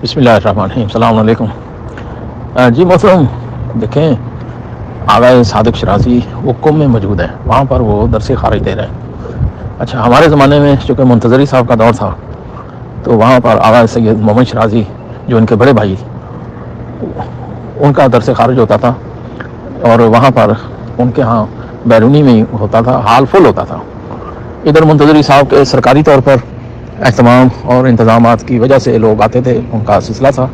बिस्मिल्लाहिर्रहमानिर्रहीम, अस्सलाम वालेकुम। जी मोहतरम, देखें आगा सादिक शराजी वो कुम में मौजूद है, वहाँ पर वो दरस खारिज दे रहे हैं। अच्छा, हमारे ज़माने में चूँकि मुंतज़री साहब का दौर था तो वहाँ पर आगा सैयद मोहम्मद शराजी जो इनके बड़े भाई, उनका दरस खारिज होता था और वहाँ पर उनके यहाँ बैरूनी में होता था, हाल फुल होता था। इधर मुंतज़री साहब के सरकारी तौर पर एहतमाम और इंतज़ामात की वजह से लोग आते थे, उनका सिलसिला था,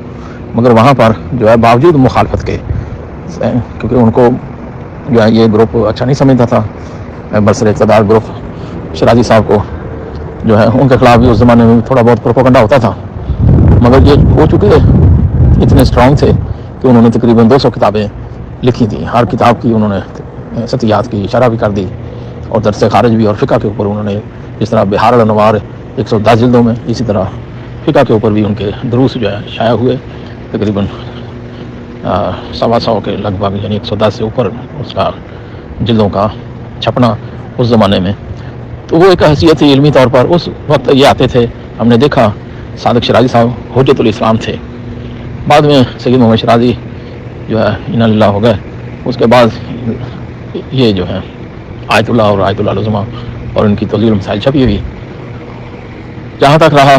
मगर वहाँ पर जो है बावजूद मुखालफत के, क्योंकि उनको जो है ये ग्रुप अच्छा नहीं समझता था, बरसर इक़्तिदार ग्रुप शराजी साहब को जो है उनके खिलाफ भी उस ज़माने में थोड़ा बहुत प्रोपेगेंडा होता था, मगर ये हो चुके इतने स्ट्रॉन्ग थे कि उन्होंने तकरीबन 200 किताबें लिखी थी। हर किताब की उन्होंने सतियात की शरह भी कर दी और दरस खारिज भी और फ़िक़्ह के ऊपर उन्होंने, जिस तरह बिहार अल-अनवार 110 जिल्दों में, इसी तरह फ़िक़्ह के ऊपर भी उनके दुरूस जो है शाया हुए, तकरीबन 125 के लगभग, यानी 110 से ऊपर उसका जिल्दों का छपना उस ज़माने में। तो वो एक हैसियत थी इल्मी तौर पर। उस वक्त ये आते थे, हमने देखा सादिक शराजी साहब हुज्जतुल इस्लाम थे, बाद में सैयद मोहम्मद शराजी जो है इन्ना लिल्लाह हो गए। उसके बाद ये जो है आयतुल्लाह और आयतुल उज़्मा और इनकी तज़ील मसाइल छपी हुई। जहाँ तक रहा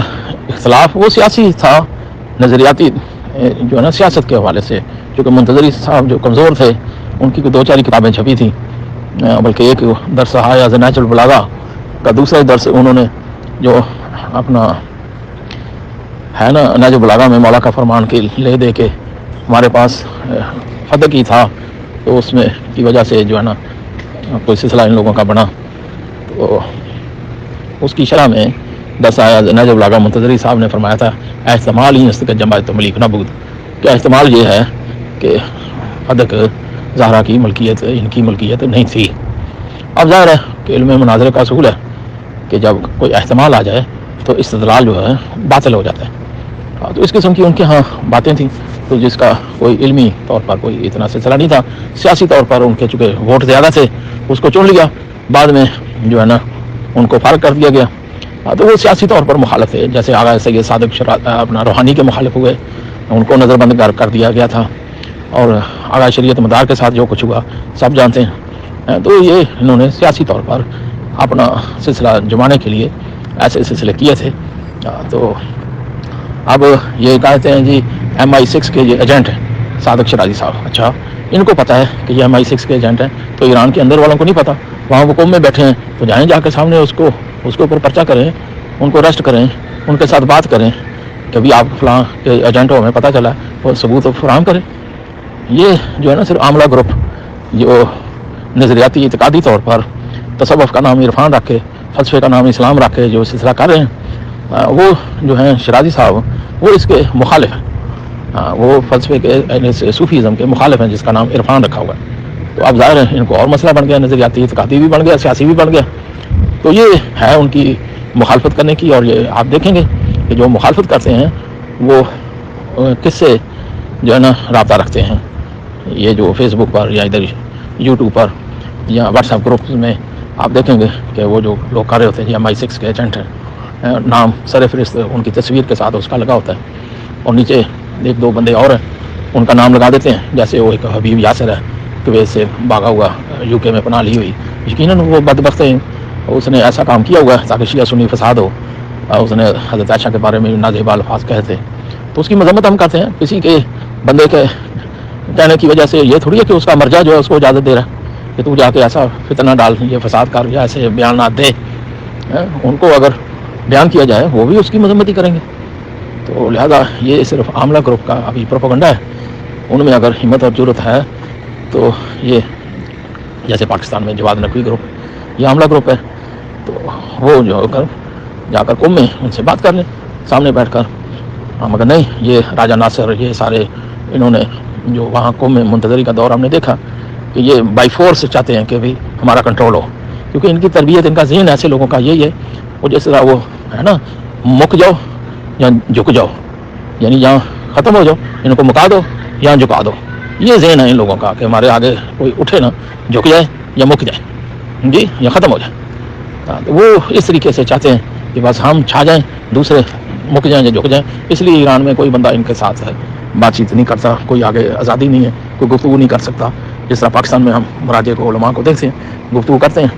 इख्तलाफ, वो सियासी था, नज़रियाती जो है ना, सियासत के हवाले से, क्योंकि मुंतज़री साहब जो कमज़ोर थे उनकी 2-4 किताबें छपी थी, बल्कि एक दरस हाया नहजुल बलागा का दूसरा दरस उन्होंने जो अपना है ना नहजुल बलागा में मौला का फरमान के ले दे के हमारे पास फद की था, तो उसमें की वजह से जो है ना कोई सिलसिला इन लोगों का बना। तो उसकी शरह में 10 आया नहजुल बलागा मुंतज़री साहब ने फरमाया था, एहतमाल ही इसका जमात मलिक नबूद, क्या एहतमाल ये है कि फदक ज़हरा की मलकियत इनकी मलकियत नहीं थी। अब ज़ाहिर है कि इल्म मुनाज़रे का असूल है कि जब कोई एहतमाल आ जाए तो इस्तदलाल जो है बातिल हो जाता है। तो इस किस्म की उनके यहाँ बातें थी, तो जिसका कोई इल्मी तौर पर कोई इतना सिलसिला नहीं था। सियासी तौर पर उनके चूँकि वोट ज़्यादा थे, उसको चुन लिया, बाद में जो है ना उनको फारग कर दिया गया। तो वो सियासी तौर पर मुखालिफ थे। जैसे आगा सैयद सादिक अपना रूहानी के मुखालिफ हुए, उनको नज़रबंद कर दिया गया था, और आगा शरीयत मदार के साथ जो कुछ हुआ सब जानते हैं। तो ये इन्होंने सियासी तौर पर अपना सिलसिला जमाने के लिए ऐसे सिलसिले किए थे। तो अब ये कहते हैं जी MI6 के ये एजेंट हैं सादिक शराजी साहब। अच्छा, इनको पता है कि ये MI6 के एजेंट हैं, तो ईरान के अंदर वालों को नहीं पता। वहाँ वो कौम में बैठे हैं, तो जाएँ जाकर सामने उसके ऊपर पर्चा करें, उनको अरेस्ट करें, उनके साथ बात करें कि अभी आप फलां के एजेंट हो, हमें पता चला, वो सबूत फराहम करें। ये जो है ना सिर्फ आमला ग्रुप जो नज़रियाती इत्तेकादी तौर पर तसव्वुफ़ का नाम इरफान रख के, फ़लसफ़े का नाम इस्लाम रख के जो सिलसिला कर रहे हैं, वो जो हैं शराजी साहब वो इसके मुखालिफ हैं। वो फ़लसफ़े के सूफ़ीज़म के मुखालिफ हैं, जिसका नाम इरफान रखा हुआ है। तो अब ज़ाहिर है इनको और मसला बन गया, नज़रियाती इत्तेकादी भी बन गया, सियासी भी बन गया। तो ये है उनकी मुखालफत करने की। और ये आप देखेंगे कि जो मुखालफत करते हैं वो किससे जो है ना रब्ता रखते हैं, ये जो फेसबुक पर या इधर यूट्यूब पर या व्हाट्सएप ग्रुप्स में आप देखेंगे कि वो जो लोग कर रहे होते हैं जी MI6 के एजेंट हैं, नाम सर फहरिस्त उनकी तस्वीर के साथ उसका लगा होता है, और नीचे 1-2 बंदे और हैं उनका नाम लगा देते हैं। जैसे वो एक हबीब यासर है, कुवैत से भागा हुआ, UK में पनाह ली हुई, यकीनन वो बदबख्त है, उसने ऐसा काम किया हुआ है ताकि शिया सुन्नी फसाद हो। उसने हज़रत आयशा के बारे में नाज़ेबा अल्फाज कहे थे, तो उसकी मजम्मत हम करते हैं। किसी के बंदे के कहने की वजह से ये थोड़ी है कि उसका मर्जा जो है उसको इजाज़त दे रहा है कि तू जाके ऐसा फितना डाल, ये फसाद कर, या ऐसे बयान दे। उनको अगर बयान किया जाए वो भी उसकी मजम्मत ही करेंगे। तो लिहाजा ये सिर्फ आमला ग्रुप का अभी प्रोपेगेंडा है। उनमें अगर हिम्मत और ज़रूरत है तो ये, जैसे पाकिस्तान में जवाद नकवी ग्रुप, ये आमला ग्रुप है, तो वो जो जाकर कौम में उनसे बात कर लें सामने बैठकर। मगर नहीं, ये राजा नासिर, ये सारे इन्होंने जो वहाँ कौम में मुंतज़री का दौर हमने देखा कि ये बाई फोर्स चाहते हैं कि भाई हमारा कंट्रोल हो, क्योंकि इनकी तरबियत, इनका ज़हन ऐसे लोगों का यही है। वो जिस तरह वो है ना, मुक जाओ या झुक जाओ, यानी यहाँ ख़त्म हो जाओ, इनको मुका दो या झुका दो, ये ज़हन है इन लोगों का कि हमारे आगे कोई उठे ना, झुक जाए या मुक जाए जी, या ख़त्म हो जाए। तो वो इस तरीके से चाहते हैं कि बस हम छा जाएं, दूसरे مک جائیں یا جھک جائیں. اس لیے ایران میں کوئی بندہ ان کے ساتھ ہے بات چیت نہیں کرتا, کوئی آگے آزادی نہیں ہے, کوئی گفتگو نہیں کر سکتا. جس طرح پاکستان میں ہم مراجع کو علماء کو دیکھتے ہیں گفتگو کرتے ہیں,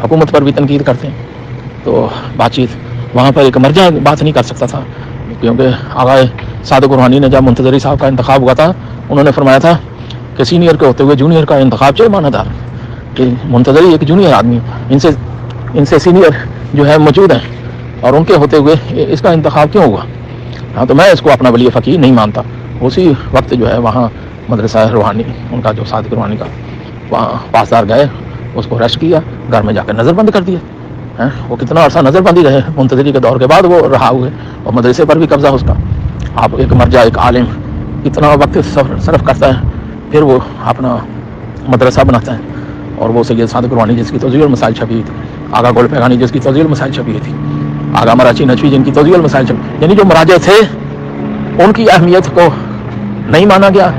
حکومت پر بھی تنقید کرتے ہیں, تو بات چیت وہاں پر ایک مرجع بات نہیں کر سکتا تھا. کیونکہ آغا صادق روحانی نے جب منتظری صاحب کا انتخاب ہوا تھا, انہوں نے فرمایا تھا کہ سینئر کے ہوتے ہوئے جونیئر کا انتخاب چاہے مانا دار, کہ منتظری ایک جونیئر آدمی, ان سے سینئر جو ہے موجود ہیں, اور ان کے ہوتے ہوئے اس کا انتخاب کیوں ہوا. ہاں, تو میں اس کو اپنا ولی فقیہ نہیں مانتا. اسی وقت جو ہے وہاں مدرسہ روحانی ان کا جو صادق روحانی کا, وہاں پاسدار گئے, اس کو ریسٹ کیا, گھر میں جا کر نظر بند کر دیا. وہ کتنا عرصہ نظر بندی رہے, منتظری کے دور کے بعد وہ رہا ہوئے, اور مدرسے پر بھی قبضہ اس کا. آپ ایک مرجع, ایک عالم کتنا وقت صرف کرتا ہے, پھر وہ اپنا مدرسہ بناتا ہے. اور وہ سید صادق روحانی جس کی توضیح المسائل چھپی ہوئی تھی, آغا گول پیغانی جس کی توضیح المسائل چھپی ہوئی تھی, آغا مراچی نجوی جن کی توضیح المسائل چھپی, یعنی جو مراجع تھے ان کی اہمیت کو نہیں مانا گیا,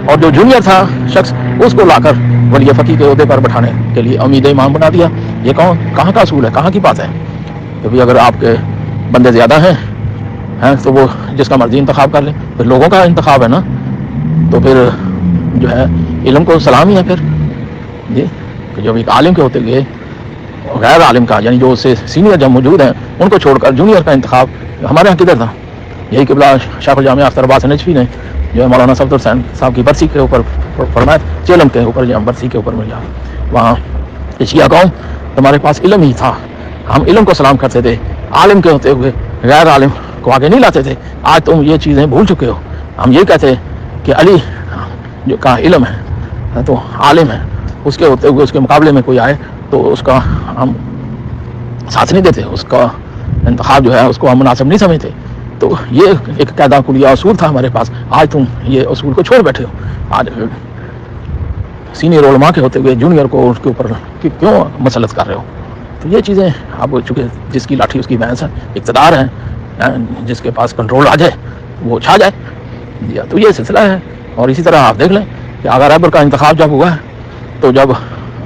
اور جو جونیئر تھا شخص اس کو لا کر ولی فقیہ کے عہدے پر بٹھانے کے لیے امید امام بنا دیا. یہ کہاں کا اصول ہے, کہاں کی بات ہے؟ کہ اگر آپ کے بندے زیادہ ہیں تو وہ جس کا مرضی انتخاب کر لیں, پھر لوگوں کا انتخاب ہے نا, تو پھر جو ہے علم کو سلام ہی ہے. پھر جی, کہ جب ایک عالم کے ہوتے ہوئے غیر عالم کا, یعنی جو اس سے سینئر جب موجود ہیں ان کو چھوڑ کر جونیئر کا انتخاب ہمارے یہاں کدھر تھا. یہی قبلہ شیخ الجامعہ اختر عباس نجفی نے جو ہے مولانا صفدر حسین صاحب کی برسی کے اوپر فرمایا, چیلم کے اوپر, یا برسی کے اوپر میں جا وہاں شیعہ قوم ہمارے پاس علم ہی تھا, ہم علم کو سلام کرتے تھے, عالم کے ہوتے ہوئے غیر عالم کو آگے نہیں لاتے تھے. آج تم یہ چیزیں بھول چکے ہو. ہم یہ کہتے کہ علی جو کا علم ہے تو عالم ہے, اس کے ہوتے ہوئے اس کے مقابلے میں کوئی آئے تو اس کا ہم ساتھ نہیں دیتے, اس کا انتخاب جو ہے اس کو ہم مناسب نہیں سمجھتے. تو یہ ایک قاعدہ کلیہ اصول تھا ہمارے پاس. آج تم یہ اصول کو چھوڑ بیٹھے ہو. آج سینئر علماء کے ہوتے ہوئے جونیئر کو اس کے اوپر کیوں مسلط کر رہے ہو. تو یہ چیزیں اب چونکہ جس کی لاٹھی اس کی بھینس ہے, اقتدار ہے, جس کے پاس کنٹرول آ جائے وہ چھا جائے. تو یہ سلسلہ ہے. اور اسی طرح آپ دیکھ لیں کہ آغا رہبر کا انتخاب جب ہوا ہے, تو جب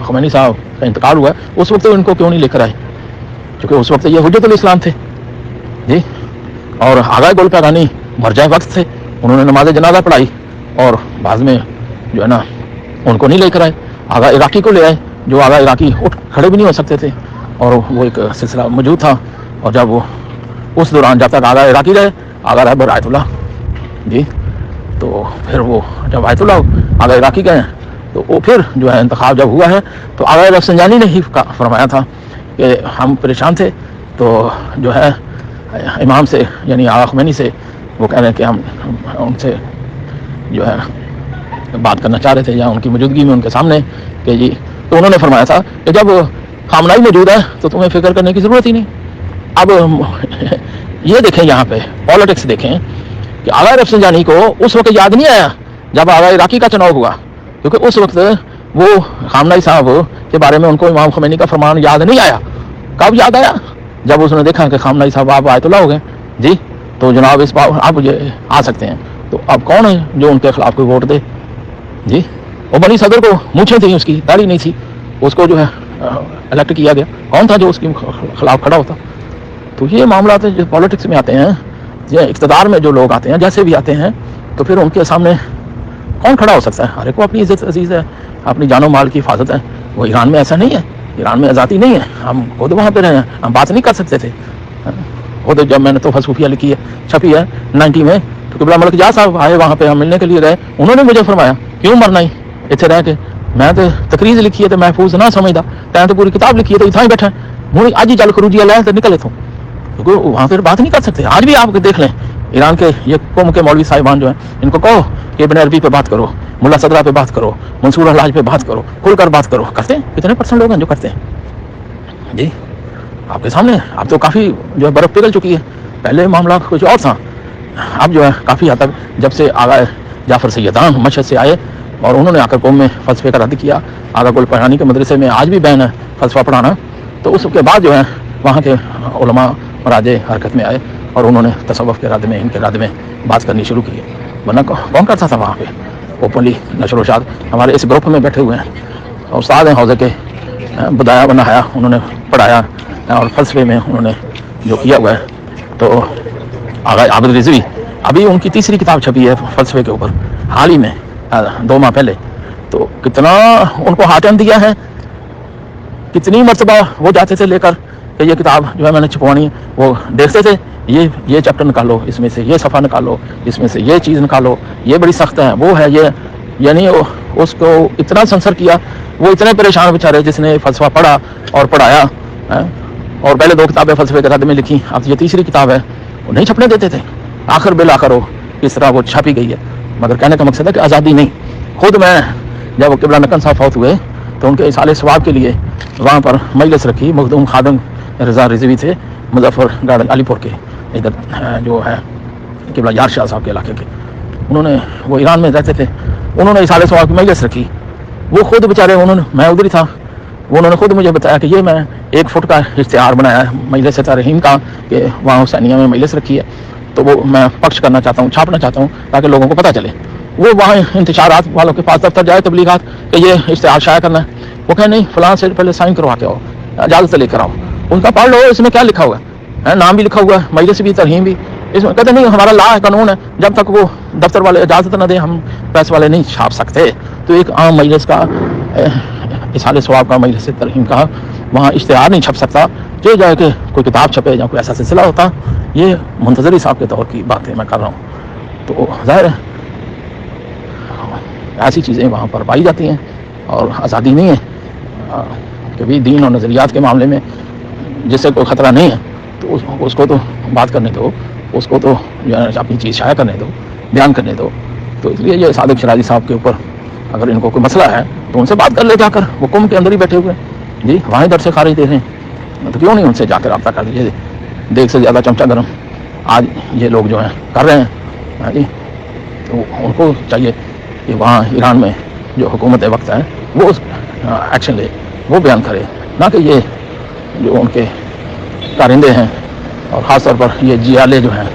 خمینی صاحب کا انتقال ہوا ہے اس وقت ان کو کیوں نہیں لے کر آئے, کیونکہ اس وقت یہ حجت الاسلام تھے جی. اور آغا گول پیغانی مرجع وقت تھے, انہوں نے نماز جنازہ پڑھائی, اور بعد میں جو ہے نا ان کو نہیں لے کر آئے, آغا عراقی کو لے آئے, جو آغا عراقی اٹھ کھڑے بھی نہیں ہو سکتے تھے, اور وہ ایک سلسلہ موجود تھا. اور جب وہ اس دوران جب تک آغا عراقی رہے, آغا رہبر آیت اللہ جی, تو پھر وہ جب آیت اللہ آغا عراقی گئے تو وہ پھر جو ہے انتخاب جب ہوا ہے تو آغا رفسنجانی نے ہی فرمایا تھا کہ ہم پریشان تھے, تو جو ہے امام سے یعنی آغا خمینی سے وہ کہہ رہے ہیں کہ ہم ان سے جو ہے بات کرنا چاہ رہے تھے, یا ان کی موجودگی میں ان کے سامنے کہ جی, تو انہوں نے فرمایا تھا کہ جب خامنائی موجود ہے تو تمہیں فکر کرنے کی ضرورت ہی نہیں. اب یہ دیکھیں یہاں پہ پالیٹکس دیکھیں کہ آغا رفسنجانی کو اس وقت یاد نہیں آیا جب آغا عراقی کا چناؤ ہوا, کیونکہ اس وقت وہ خامنائی صاحب کے بارے میں ان کو امام خمینی کا فرمان یاد نہیں آیا. کب یاد آیا؟ جب اس نے دیکھا کہ خامنائی صاحب آپ آیت اللہ ہو گئے جی, تو جناب اس بار آپ یہ آ سکتے ہیں. تو اب کون ہے جو ان کے خلاف کوئی ووٹ دے جی؟ وہ بنی صدر کو مونچھیں تھیں, اس کی داڑھی نہیں تھی, اس کو جو ہے الیکٹ کیا گیا. کون تھا جو اس کے خلاف کھڑا ہوتا؟ تو یہ معاملات جو پالیٹکس میں آتے ہیں, یہ اقتدار میں جو لوگ آتے ہیں جیسے بھی آتے ہیں, تو پھر ان کے سامنے کون کھڑا ہو سکتا ہے؟ ہر ایک کو اپنی عزت عزیز ہے, اپنی جان و مال کی حفاظت ہے. وہ ایران میں ایسا نہیں ہے, ایران میں آزادی نہیں ہے. ہم خود وہاں پہ رہے ہیں, ہم بات نہیں کر سکتے تھے. خود جب میں نے تحفہ صوفیہ لکھی ہے, چھپی ہے 90 میں, تو قبلہ ملک جا صاحب آئے وہاں پہ, ہم ملنے کے لیے گئے. انہوں نے مجھے فرمایا کیوں مرنا ہی اتنے رہ کے, میں تو تقریر لکھی ہے تو محفوظ نہ سمجھتا, تین تو پوری کتاب لکھی ہے تو اتنا ہی بیٹھا ہے, آج ہی چل خروجی لے تو نکلے تھوں, کیونکہ وہاں پھر بات نہیں کر سکتے. آج بھی آپ دیکھ لیں ایران کے یہ قوم کے مولوی صاحبان جو ہیں, ان کو کہو کہ ابن عربی پہ بات کرو, ملا صدرہ پہ بات کرو, منصور حلاج پہ بات کرو, کھل کر بات کرو. کرتے ہیں کتنے پرسنٹ لوگ ہیں جو کرتے ہیں جی آپ کے سامنے. اب تو کافی جو ہے برف پگھل چکی ہے, پہلے معاملہ کچھ اور تھا. اب جو ہے کافی حد تک جب سے آغا جعفر سیدان مشہد سے آئے اور انہوں نے آ کر قوم میں فلسفے کا رد کیا, آغا گل پیغانی کے مدرسے میں آج بھی بین ہے فلسفہ پڑھانا, تو اس کے بعد جو ہے وہاں کے علماء مراجع حرکت میں آئے اور انہوں نے تصوف کے رد میں, ان کے رد میں بات کرنی شروع کی. ورنہ کون کرتا تھا وہاں پہ اوپنلی نشر و شاد؟ ہمارے اس گروپ میں بیٹھے ہوئے ہیں, استاد ہیں حوزے کے, بدایا و نہایا انہوں نے پڑھایا, اور فلسفے میں انہوں نے جو کیا ہوا ہے. تو आगा आबिद रिजवी, अभी उनकी तीसरी किताब छपी है फलसफे के ऊपर हाल ही में 2 माह पहले। तो कितना उनको हाथन दिया है, कितनी मरतबा वो जाते थे लेकर कि ये किताब जो है मैंने छपवानी है, वो देखते थे ये चैप्टर निकालो, इसमें से ये सफ़ा निकालो, इसमें से ये चीज़ निकालो, ये बड़ी सख्त है, वो है ये, यानी उसको इतना संसर किया। वो इतने परेशान बेचारे जिसने फलसफा पढ़ा और पढ़ाया है, और पहले 2 किताबें फलसफे के रद में लिखी, अब ये तीसरी किताब है, वो नहीं छपने देते थे। आखिर बिल आखिर हो इस तरह वो छापी गई है। मगर कहने का मकसद है कि आज़ादी नहीं। खुद मैं जब किबला नकन साहब फौत हुए तो उनके इसाले सवाब के लिए वहाँ पर मजलिस रखी। मखदूम खादम रज़ा रिजवी थे मुजफ्फर गार्डन अलीपुर के, इधर जो है किबला यार शाह साहब के इलाके के, उन्होंने, वो ईरान में रहते थे, उन्होंने इसाले सवाब की मजलिस रखी। वो खुद बेचारे, उन्होंने, मैं उधर ही था, उन्होंने खुद मुझे बताया कि ये मैं 1 फुट का इश्तिहार बनाया है मजलिस तरहीम का कि वहाँ हुसैनिया में मजलिस रखी है, तो वो मैं पक्ष करना चाहता हूँ, छापना चाहता हूँ ताकि लोगों को पता चले। वो वहाँ इंतशारात वालों के पास दफ्तर जाए, तबलीगात, कि ये इश्तिहार शाया करना है। वो कहे नहीं, फलां से पहले साइन करवा के आओ, इजाज़त लेकर आओ, उनका पढ़ लो इसमें क्या लिखा हुआ है, नाम भी लिखा हुआ है, मजलिस भी, तरहीम भी। इसमें कहते नहीं, हमारा ला है, कानून है, जब तक वो दफ्तर वाले इजाज़त न दे हम प्रेस वाले नहीं छाप सकते। तो एक आम मजलिस का, इसाले सवाब का, मजलिस तरहीम का, वहाँ इश्तिहार नहीं छप सकता। जो जाए कि कोई किताब छपे या कोई ऐसा सिलसिला होता। ये मुंतज़री साहब के दौर की बातें मैं कर रहा हूँ। तो ज़ाहिर है ऐसी चीज़ें वहाँ पर पाई जाती हैं और आज़ादी नहीं है। कभी दीन और नज़रियात के मामले में जिससे कोई ख़तरा नहीं है तो उसको तो बात करने दो, उसको तो जो है अपनी चीज़ शाया करने दो, बयान करने दो। तो इसलिए ये सादिक शराजी साहब के ऊपर अगर इनको कोई मसला है तो उनसे बात कर ले जाकर, वो कुम के अंदर ही बैठे हुए जी, वहाँ इधर से खारिज दे रहे हैं, तो क्यों नहीं उनसे जाकर रब्ता कर लीजिए। देख से ज़्यादा चमचा गरम आज ये लोग जो हैं कर रहे हैं जी। तो उनको चाहिए कि वहाँ ईरान में जो हुकूमत वक्त है वो एक्शन ले, वो बयान करे, ना कि ये जो उनके कारिंदे हैं और ख़ास तौर पर ये जियाले जो हैं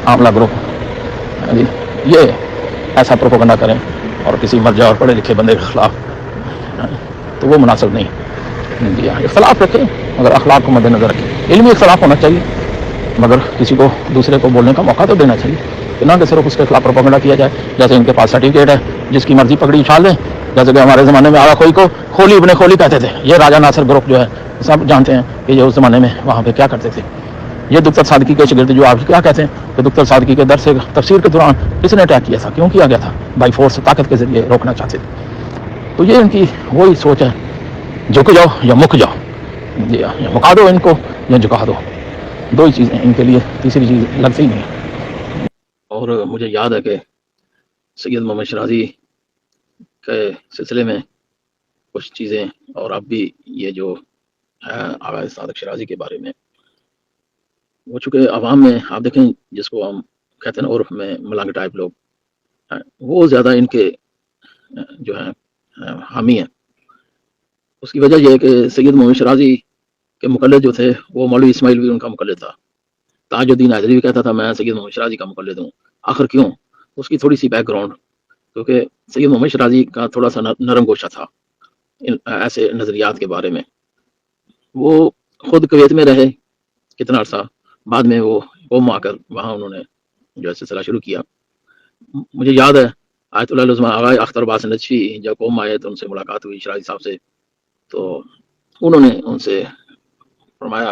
आमला ग्रुप जी, ये ऐसा प्रोपेगेंडा करें और किसी मर्जा और पढ़े लिखे बंदे के ख़िलाफ़, तो वो मुनासिब नहीं जी। इख्तलाफ रखें मगर अखलाक को मद्देनज़र रखें। इल्मी इख्तलाफ होना चाहिए मगर किसी को दूसरे को बोलने का मौका तो देना चाहिए, कि ना कि सिर्फ उसके खिलाफ प्रोपेगेंडा किया जाए। जैसे इनके पास सर्टिफिकेट है, जिसकी मर्जी पकड़ी उछाल दें। जैसे कि हमारे ज़माने में आगा खोई को खोली इब्ने खोली कहते थे। ये राजा नासिर ग्रुप जो है सब जानते हैं कि ये उस ज़माने में वहाँ पे क्या करते थे। ये दुख्तर सादकी के शागिर्द जो आप क्या कहते हैं कि दुख्तर सादकी के दर्स तफसीर के दौरान किसने अटैक किया था, क्यों किया गया था? बाई फोर्स, ताकत के ज़रिए रोकना चाहते थे। तो ये इनकी वही सोच है, झुक जाओ या मुक जाओ, या मुका दो इनको या झुका दो, 2 ही चीज़ें इनके लिए, तीसरी चीज़ लगती ही नहीं। और मुझे याद है कि सैयद मोहम्मद शराजी के सिलसिले में कुछ चीज़ें, और अब भी ये जो है आगा सादिक शराजी के बारे में, वो चूँकि आवाम में आप देखें जिसको हम कहते हैं ना उर्फ में मलंग टाइप लोग, वो ज़्यादा इनके जो है हामी हैं। उसकी वजह यह है कि सैयद मोहम्मद शराजी के मुक़ल्लिद जो थे वो मौलवी इस्माइल भी उनका मुक़ल्लिद था। ताजुद्दीन हैदरी भी कहता था मैं सैयद मोहम्मद शराजी का मुक़ल्लिद हूँ। आखिर क्यों? उसकी थोड़ी सी बैकग्राउंड, क्योंकि सैयद मोहम्मद शराजी का थोड़ा सा नरम गोशा था ऐसे नज़रियात के बारे में। वो खुद कुवैत में रहे कितना अर्सा, बाद में वो कौम आकर वहाँ उन्होंने जो सिलसिला शुरू किया। मुझे याद है आयतुल्लाह उज़्मा आगा अख्तर अब्बास नजफी जब कौम आए तो उनसे मुलाकात हुई शराजी साहब से, तो उन्होंने उनसे फरमाया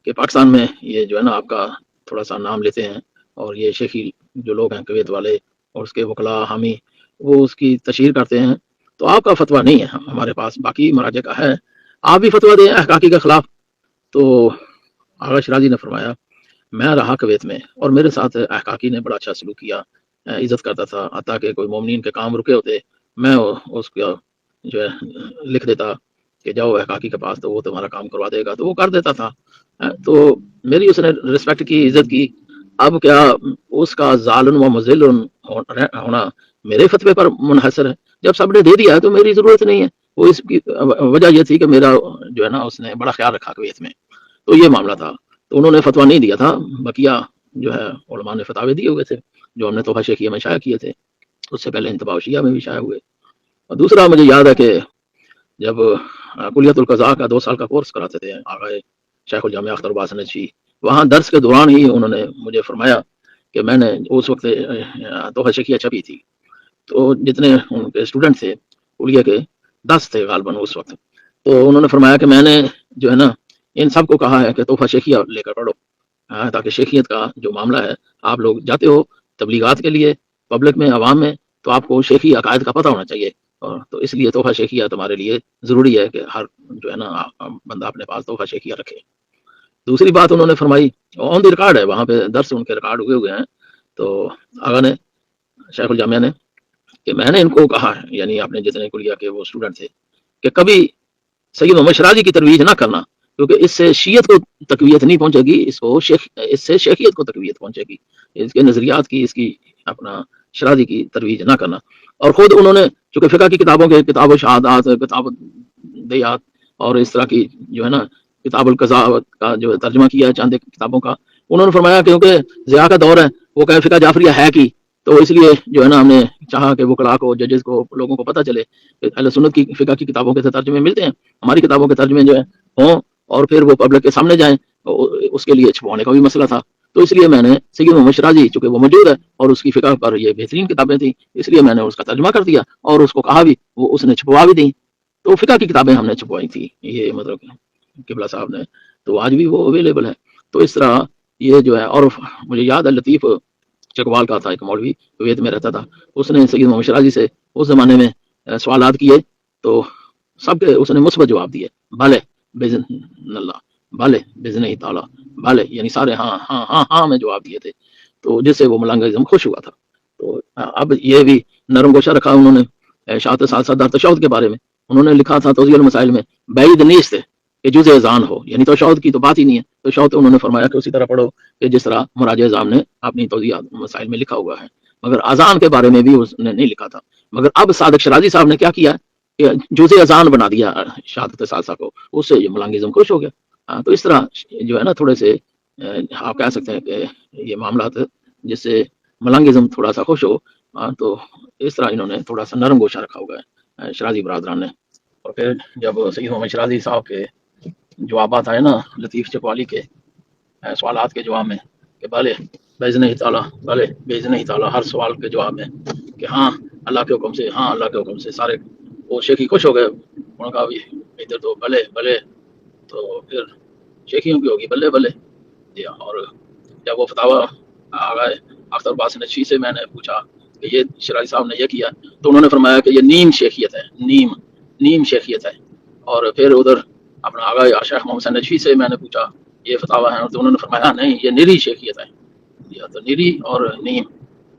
कि पाकिस्तान में ये जो है ना आपका थोड़ा सा नाम लेते हैं और ये शेखी जो लोग हैं कुवैत वाले और उसके वकला हामी वो उसकी तशहीर करते हैं, तो आपका फतवा नहीं है हमारे पास, बाकी मराजे का है, आप भी फतवा दें अहकाकी के खिलाफ। तो आगा शराजी ने फरमाया मैं रहा कुवैत में और मेरे साथ अहकाकी ने बड़ा अच्छा सलूक किया, इज़्ज़त करता था, हत्ता कि कोई मोमिनीन के काम रुके होते मैं उसका जो है लिख देता कि जाओ अहकाकी के पास तो वो तुम्हारा काम करवा देगा, तो वो कर देता था। तो मेरी उसने रिस्पेक्ट की, इज्जत की। अब क्या उसका जालिम व मुज़िल्लुन होना मेरे फतवे पर मुनहसर है? जब सबने दे दिया तो मेरी ज़रूरत नहीं है। वो इसकी वजह यह थी कि मेरा जो है ना उसने बड़ा ख्याल रखा कुवैत में, तो ये मामला था। तो उन्होंने फतवा नहीं दिया था, बकिया जो है उलमा ने फतावे दिए हुए थे जो हमने तोहफा शेखिया में शाया किए थे, उससे पहले इंतबाह शिया में भी शाया हुए। और दूसरा मुझे याद है कि जब कुलियतुल क़ज़ा का 2 साल का कोर्स कराते थे आगा शेखुल जामिया अख्तर अब्बास नजफी, وہاں درس کے دوران ہی انہوں نے مجھے فرمایا کہ میں نے اس وقت تحفہ شیخیہ چھپی تھی، تو جتنے ان کے اسٹوڈنٹ تھے کلیہ کے 10 تھے غالباً اس وقت، تو انہوں نے فرمایا کہ میں نے جو ہے نا ان سب کو کہا ہے کہ تحفہ شیخیہ لے کر پڑھو، تاکہ شیخیت کا جو معاملہ ہے، آپ لوگ جاتے ہو تبلیغات کے لیے پبلک میں عوام میں، تو آپ کو شیخی عقائد کا پتہ ہونا چاہیے، تو اس لیے تحفہ شیخیہ تمہارے لیے ضروری ہے کہ ہر جو ہے نا بندہ اپنے پاس تحفہ شیخیہ رکھے۔ دوسری بات انہوں نے فرمائی، آن دی ریکارڈ ہے، وہاں پہ درس ان کے ریکارڈ ہوئے ہیں، تو آغا نے شیخ الجامعہ نے کہ میں نے ان کو کہا ہے، یعنی آپ نے جتنے کلیہ کے وہ اسٹوڈنٹ تھے، کہ کبھی سید محمد شیرازی کی ترویج نہ کرنا، کیونکہ اس سے شیعت کو تقویت نہیں پہنچے گی، اس سے شیخیت کو تقویت پہنچے گی، اس کے نظریات کی، اس کی اپنا شیرازی کی ترویج نہ کرنا۔ اور خود انہوں نے چونکہ فقہ کی کتابوں کے کتاب و شہادات، کتاب دیات اور اس طرح کی جو ہے نا کتاب القضاء کا جو ترجمہ کیا ہے چند کتابوں کا، انہوں نے فرمایا کیونکہ ضیاء کا دور ہے، وہ کہیں فقہ جعفریہ ہے کی، تو اس لیے جو ہے نا ہم نے چاہا کہ وکلاء کو، ججز کو، لوگوں کو پتہ چلے کہ اہل سنت کی فقہ کی کتابوں کے ترجمے ملتے ہیں، ہماری کتابوں کے ترجمے جو ہے ہوں اور پھر وہ پبلک کے سامنے جائیں، اس کے لیے چھپوانے کا بھی مسئلہ تھا۔ تو اس لیے میں نے سید محمد شیرازی چونکہ وہ موجود ہے اور اس کی فقہ پر یہ بہترین کتابیں تھیں، اس لیے میں نے اس کا ترجمہ کر دیا اور اس کو کہا بھی، وہ اس نے چھپوا بھی دی، تو فقہ کی کتابیں ہم نے چھپوائی تھی، یہ مطلب قبلہ صاحب نے، تو آج بھی وہ اویلیبل ہے۔ تو اس طرح یہ جو ہے، اور مجھے یاد ہے لطیف چکوال کا تھا ایک مولوی، کویت میں رہتا تھا، اس نے سید محمد شیرازی سے اس زمانے میں سوالات کیے، تو سب کے اس نے مثبت جواب دیے، بھلے بزن اللہ، بھلے بزن ہی تعالیٰ، بھلے، یعنی سارے ہاں ہاں ہاں ہاں میں جواب دیے تھے، تو جس سے وہ ملنگ اعظم خوش ہوا تھا۔ تو اب یہ بھی نرم گوشہ رکھا انہوں نے شاعت سالسہ در تشہد کے بارے میں، انہوں نے لکھا تھا توضیح المسائل میں، بعید نیست کہ جز اذان ہو، یعنی تشہد کی تو بات ہی نہیں ہے، تشہد انہوں نے فرمایا کہ اسی طرح پڑھو کہ جس طرح مراجع اعظام نے اپنی توضیح مسائل میں لکھا ہوا ہے، مگر اذان کے بارے میں بھی اس نے نہیں لکھا تھا۔ مگر اب صادق شیرازی صاحب نے کیا کیا کہ جز اذان بنا دیا شہادت ثالثہ کو، اس سے یہ ملنگ اعظم خوش ہو گیا۔ تو اس طرح جو ہے نا تھوڑے سے آپ کہہ سکتے ہیں کہ یہ معاملات جس سے ملنگ اعظم تھوڑا سا خوش ہو، تو اس طرح انہوں نے تھوڑا سا نرم گوشہ رکھا ہوا ہے شیرازی برادران نے۔ اور پھر جب سید محمد شیرازی صاحب کے جوابات آئے نا لطیف چکوالی کے سوالات کے جواب میں کہ بھلے باذن تعالیٰ، بھلے باذن تعالیٰ، ہر سوال کے جواب میں کہ ہاں اللہ کے حکم سے، ہاں اللہ کے حکم سے، سارے وہ شیخی خوش ہو گئے، انہوں نے کہا بھی ادھر تو بھلے بھلے، تو پھر شیخیوں کی ہوگی بلے بلے دیا۔ اور جب وہ فتاوی آگئے اختر عباس نجفی سے میں نے پوچھا کہ یہ شیرازی صاحب نے یہ کیا، تو انہوں نے فرمایا کہ یہ نیم شیخیت ہے، نیم شیخیت ہے۔ اور پھر ادھر اپنا آگا شیخ محمد حسین نجفی سے میں نے پوچھا یہ فتاوی ہے، تو انہوں نے فرمایا نہیں یہ نری شیخیت ہے، یا تو نری اور نیم۔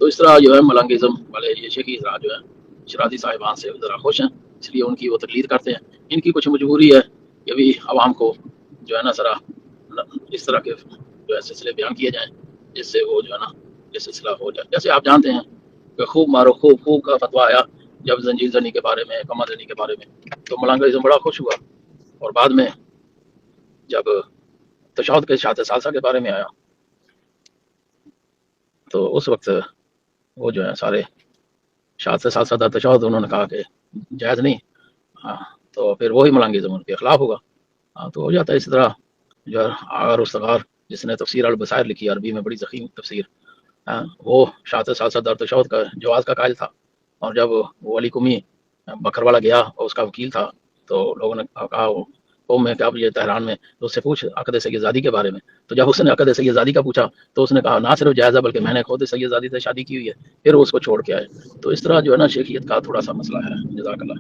تو اس طرح جو ہے ملنگ اعظم والے یہ شیخی ذرا جو ہے شیرازی صاحبان سے ذرا خوش ہیں، اس لیے ان کی وہ تقلید کرتے ہیں۔ ان کی کچھ مجبوری ہے کہ بھی عوام کو جو ہے نا ذرا اس طرح کے جو ہے سلسلے بیان کیے جائیں جس سے وہ جو ہے نا یہ سلسلہ ہو جائے۔ جیسے آپ جانتے ہیں کہ خوب مارو خوب کا فتویٰ آیا جب زنجیر زنی کے بارے میں، کمر زنی کے بارے میں، تو ملنگ اعظم بڑا خوش ہوا، اور بعد میں جب تشہد کے شہادت ثالثہ کے بارے میں آیا تو اس وقت وہ جو ہے سارے شہادت ثالثہ در تشہد انہوں نے کہا کہ جائز نہیں، تو پھر وہی ملنگ اعظم ان کے خلاف ہوگا۔ تو ہو جاتا ہے اس طرح۔ جو آغا رستگار جس نے تفسیر البصائر لکھی عربی میں، بڑی ضخیم تفسیر، وہ شہادت ثالثہ در تشہد کا جواز کا قائل تھا، اور جب وہ علی قمی بکر والا گیا اور اس کا وکیل تھا، تو لوگوں نے کہا قوم میں کہ اب یہ تہران میں، تو اس سے پوچھ عقد سیدزادی کے بارے میں، تو جب اس نے عقد سیدزادی کا پوچھا تو اس نے کہا نہ صرف جائز ہے بلکہ میں نے خود سیدزادی سے شادی کی ہوئی ہے، پھر وہ اس کو چھوڑ کے آئے۔ تو اس طرح جو ہے نا شیخیت کا تھوڑا سا مسئلہ ہے۔ جزاک اللہ۔